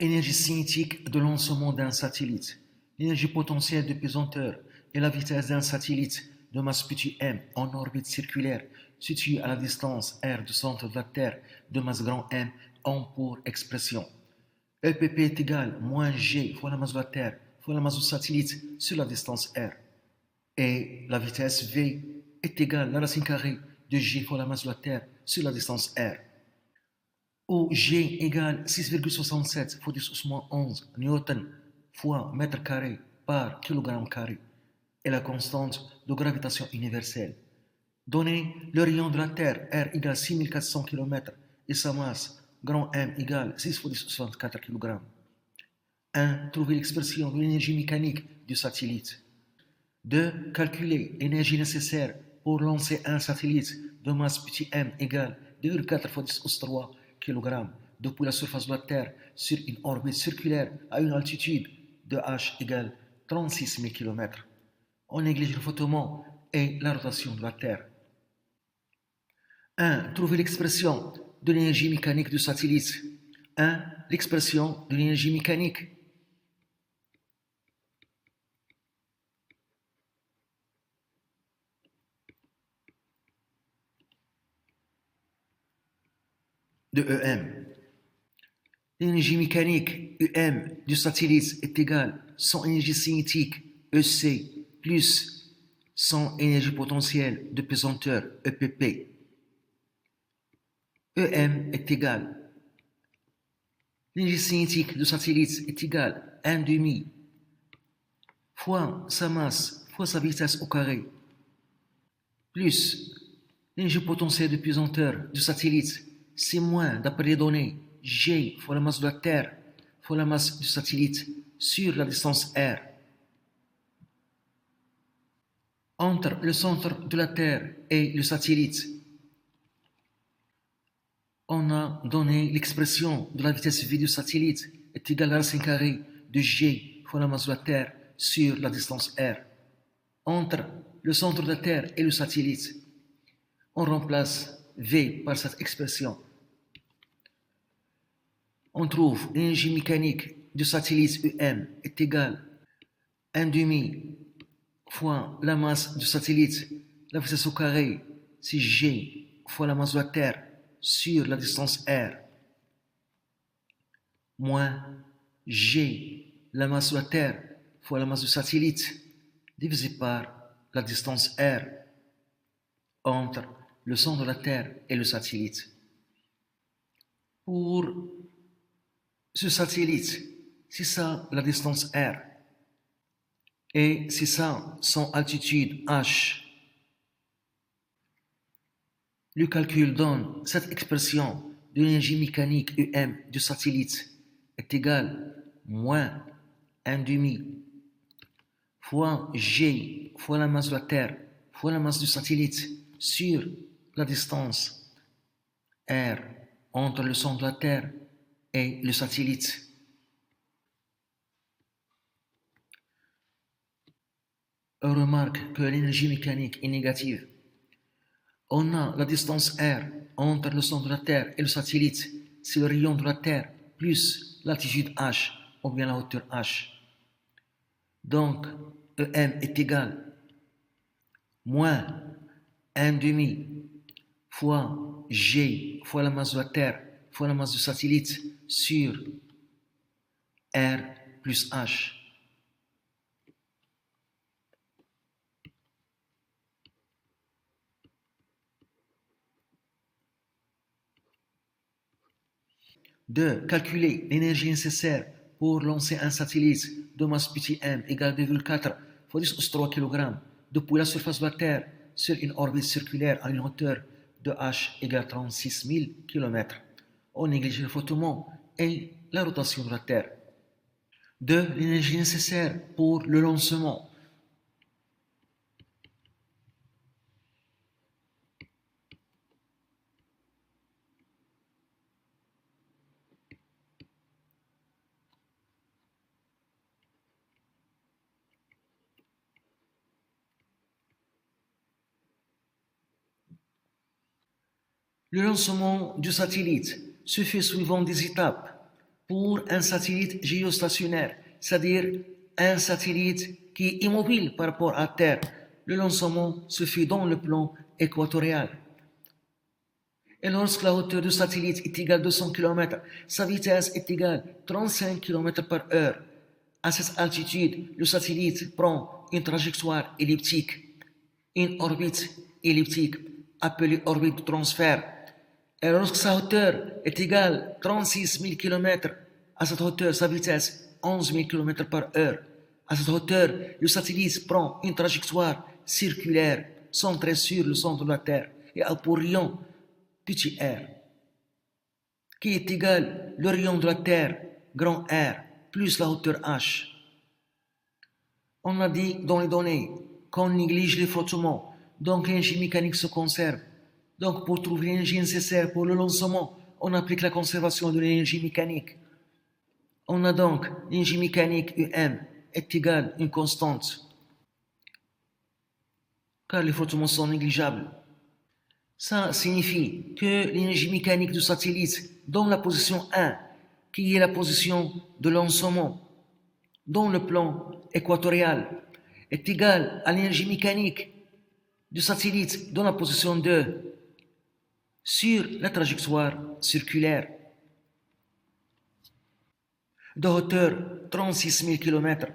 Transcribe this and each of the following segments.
Énergie cinétique de lancement d'un satellite. L'énergie potentielle de pesanteur et la vitesse d'un satellite de masse petit m en orbite circulaire situé à la distance r du centre de la Terre de masse grand M ont pour expression EPP est égal moins g fois la masse de la Terre fois la masse du satellite sur la distance r. Et la vitesse v est égale à la racine carrée de g fois la masse de la Terre sur la distance r. Où G égale 6,67 fois 10 au moins 11 newton fois mètre carré par kilogramme carré est la constante de gravitation universelle. Donnez le rayon de la Terre, R égale 6400 km et sa masse, grand M égale 6 fois 10 64 kg. 1. Trouver l'expression de l'énergie mécanique du satellite. 2. Calculer l'énergie nécessaire pour lancer un satellite de masse petit m égale 2,4 fois 10 au 3 kg depuis la surface de la Terre sur une orbite circulaire à une altitude de h égale 36 000 km. On néglige le frottement et la rotation de la Terre. 1. Trouver l'expression de l'énergie mécanique du satellite. 1. L'expression de l'énergie mécanique. De EM. L'énergie mécanique EM du satellite est égale à son énergie cinétique EC plus son énergie potentielle de pesanteur EPP. EM est égal. L'énergie cinétique du satellite est égale à 1,5 fois sa masse fois sa vitesse au carré plus l'énergie potentielle de pesanteur du satellite, c'est moins, d'après les données, G fois la masse de la Terre fois la masse du satellite sur la distance R. Entre le centre de la Terre et le satellite, on a donné l'expression de la vitesse v du satellite est égale à la racine carrée de G fois la masse de la Terre sur la distance R. Entre le centre de la Terre et le satellite, on remplace V par cette expression. On trouve l'énergie mécanique du satellite EM est égale à 1,5 fois la masse du satellite, la vitesse au carré, c'est G fois la masse de la Terre sur la distance R, moins G, la masse de la Terre fois la masse du satellite, divisé par la distance R entre le centre de la Terre et le satellite. Pour ce satellite, c'est ça la distance R et c'est ça son altitude H. Le calcul donne cette expression de l'énergie mécanique EM du satellite est égale à moins 1,5 fois G fois la masse de la Terre fois la masse du satellite sur la distance R entre le centre de la Terre et le satellite. On remarque que l'énergie mécanique est négative. On a la distance R entre le centre de la Terre et le satellite, c'est le rayon de la Terre plus l'altitude H ou bien la hauteur H. Donc, EM est égal à moins 1,5 fois G fois la masse de la Terre fois la masse du satellite sur R plus H. Deux, calculer l'énergie nécessaire pour lancer un satellite de masse petit m égale 2,4 fois 10 au 3 kg depuis la surface de la Terre sur une orbite circulaire à une hauteur de h égale 36 000 km. On néglige le frottement et la rotation de la Terre. 2. L'énergie nécessaire pour le lancement. Le lancement du satellite se fait suivant des étapes. pour un satellite géostationnaire, c'est-à-dire un satellite qui est immobile par rapport à la Terre. Le lancement se fait dans le plan équatorial. Et lorsque la hauteur du satellite est égale à 200 km, sa vitesse est égale à 35 km par heure. À cette altitude, le satellite prend une trajectoire elliptique, une orbite elliptique appelée orbite de transfert. Et lorsque sa hauteur est égale à 36 000 km, à cette hauteur, sa vitesse 11 000 km par heure. À cette hauteur, le satellite prend une trajectoire circulaire centrée sur le centre de la Terre et a pour rayon petit r, qui est égal au rayon de la Terre, grand R, plus la hauteur h. On a dit dans les données qu'on néglige les frottements, donc l'énergie mécanique se conserve. Donc pour trouver l'énergie nécessaire pour le lancement, on applique la conservation de l'énergie mécanique. On a donc l'énergie mécanique UM est égale à une constante, car les frottements sont négligeables. Ça signifie que l'énergie mécanique du satellite dans la position 1, qui est la position de lancement dans le plan équatorial, est égale à l'énergie mécanique du satellite dans la position 2 sur la trajectoire circulaire de hauteur 36 000 km.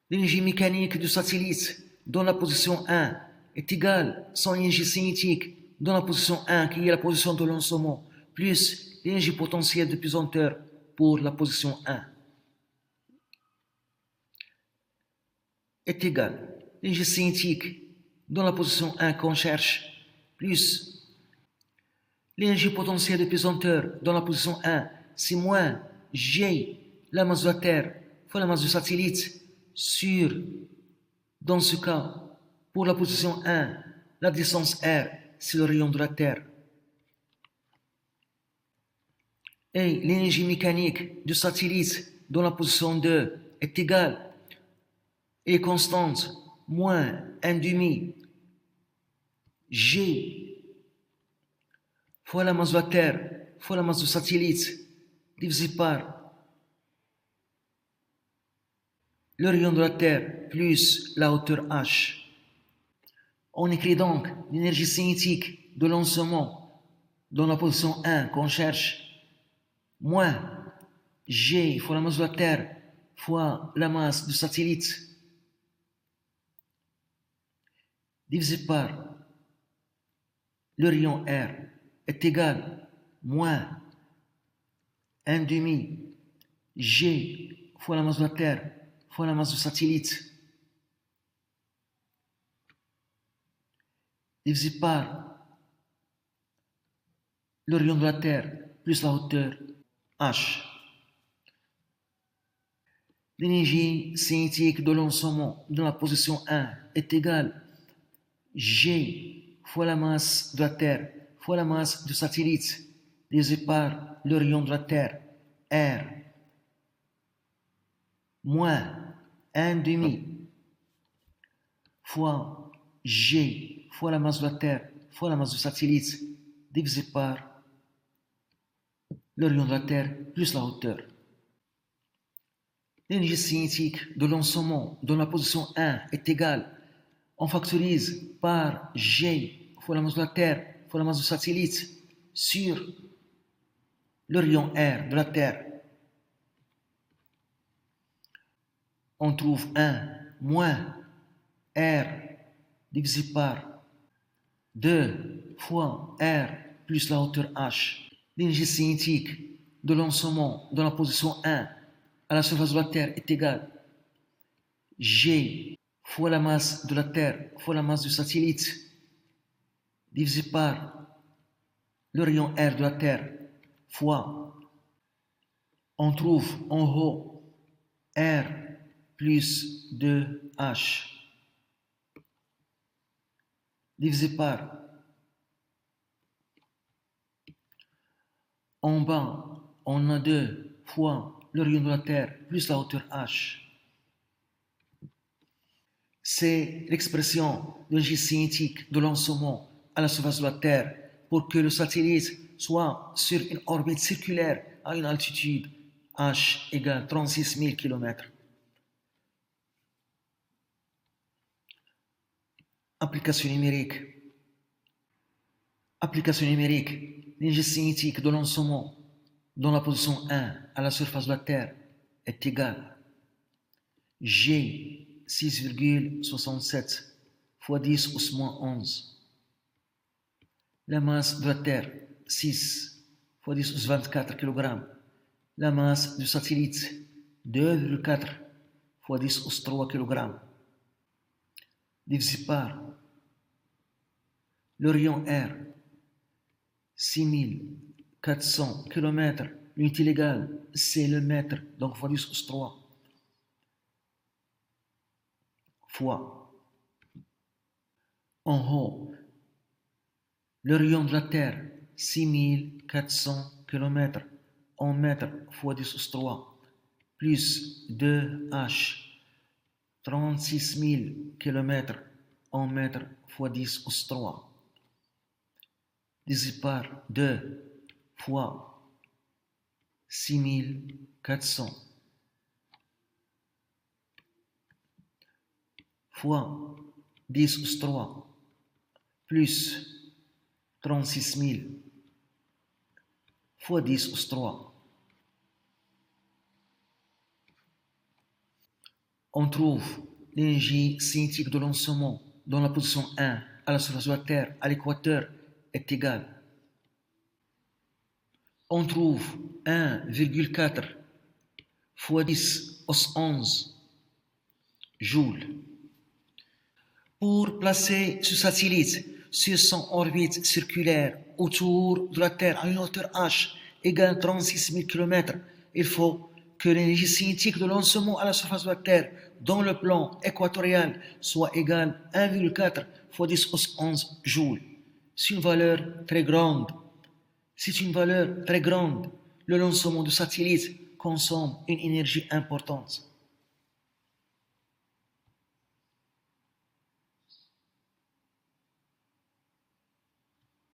L'énergie mécanique du satellite dans la position 1 est égale à son énergie cinétique dans la position 1, qui est la position de lancement, plus l'énergie potentielle de pesanteur pour la position 1, est égale à l'énergie cinétique dans la position 1 qu'on cherche, plus l'énergie potentielle de pesanteur dans la position 1, c'est moins G, la masse de la Terre, fois la masse du satellite, sur, dans ce cas, pour la position 1, la distance R, c'est le rayon de la Terre. Et l'énergie mécanique du satellite dans la position 2 est égale et constante, moins 1 demi G fois la masse de la Terre, fois la masse du satellite, divisé par le rayon de la Terre plus la hauteur h. On écrit donc l'énergie cinétique de lancement dans la position 1 qu'on cherche, moins G fois la masse de la Terre fois la masse du satellite, divisé par le rayon R, est égal à moins 1 demi G fois la masse de la Terre fois la masse du satellite, divisé par le rayon de la Terre plus la hauteur h. L'énergie cinétique de lancement dans la position 1 est égale à G fois la masse de la Terre fois la masse du satellite, divisé par le rayon de la Terre, R, moins 1 demi fois G fois la masse de la Terre fois la masse du satellite, divisé par le rayon de la Terre plus la hauteur. L'énergie cinétique de lancement dans la position 1 est égale, on factorise par G fois la masse de la Terre fois la masse du satellite sur le rayon R de la Terre. On trouve 1 moins R divisé par 2 fois R plus la hauteur h. L'énergie cinétique de lancement dans la position 1 à la surface de la Terre est égale à G fois la masse de la Terre fois la masse du satellite, divisé par le rayon R de la Terre, fois, on trouve en haut R plus 2H, divisé par, en bas, on a 2 fois le rayon de la Terre plus la hauteur H. C'est l'expression de l'énergie cinétique de lancement à la surface de la Terre pour que le satellite soit sur une orbite circulaire à une altitude H égale 36 000 km. Application numérique. Application numérique. L'énergie cinétique de lancement dans la position 1 à la surface de la Terre est égale G 6,67 fois 10 au moins 11. La masse de la Terre 6 fois 10 au 24 kg. La masse du satellite 2,4 fois 10 au 3 kg. Divisé par le rayon R 6400 km. L'unité légale c'est le mètre, donc fois 10 au 3 fois en haut le rayon de la Terre 6400 km en mètres fois 10 au 3 plus 2H 36 000 km en mètres fois 10 au 3 divisé par 2 fois 6400 fois 10 au 3 plus 36 000 fois 10 au 3. On trouve l'énergie cinétique de lancement dans la position 1 à la surface de la Terre à l'équateur est égale. On trouve 1,4 fois 10 au 11 joules. Pour placer ce satellite sur son orbite circulaire autour de la Terre à une hauteur h égale 36 000 km, il faut que l'énergie cinétique de lancement à la surface de la Terre dans le plan équatorial soit égale à 1,4 fois 10 au 11 joules. C'est une valeur très grande. C'est une valeur très grande. Le lancement du satellite consomme une énergie importante.